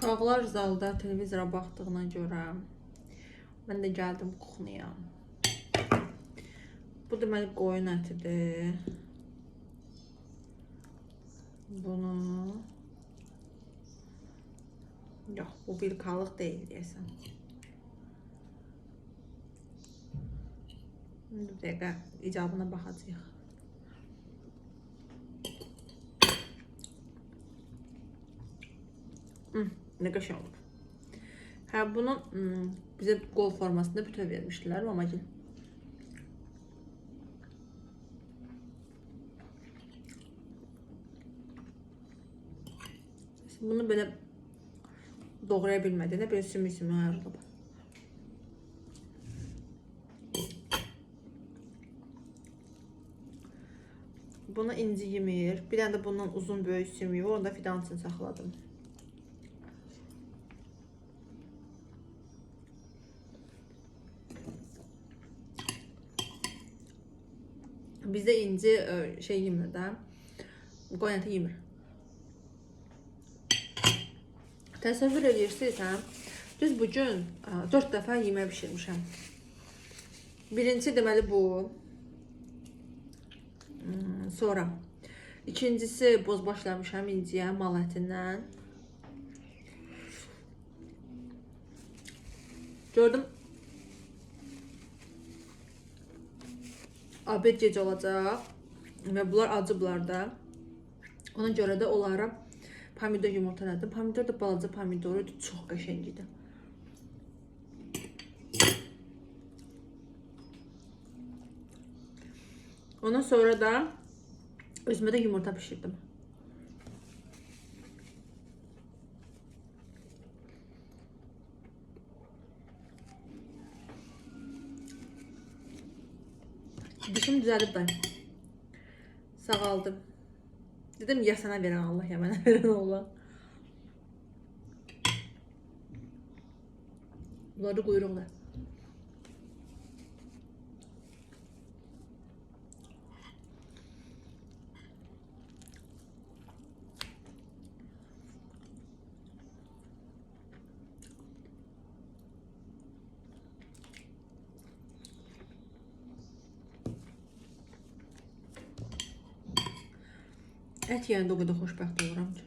Uşaqlar zalda televizora baxdığına görə mən də gəldim kuxniya. Bu deməli qoyun ətidir. Bunu yox, bu vilkalıq deyil deyəsən. Bir dəqiqə icabına baxacağıq. Ne qəşəng olur. Hə, bunu bizə qol formasında bütöv vermişdilər mamacığım. Bunu belə doğraya bilmədiyinə belə sümük-sümük ayrılıb. Bunu inci yemir. Bir dənə də bundan uzun böyük sümüyü var. Onu da fidan üçün saxladım. Bizdə inci şey yemir də. Qoyun əti yemir. Təsəvvür edirsiniz, düz bugün 4 dəfə yemək bişirmişəm. Birinci deməli bu. Sonra ikincisi boz başlamışam inciyə mal ətindən. Gördüm. Abed gec olacaq və bunlar acıblar da. Ona görə də onlara pomidor yumurta elədim. Pomidor da balaca pomidor idi, çox qəşəng idi. Ondan sonra da özümə də yumurta pişirdim. Dişim düzəlib də. Sağaldım. Dedim ya sana verən Allah, ya mənə verən Allah. Bunlar da quyruqlar. Ət yeyəndə o qədər xoşbəxt oluram ki.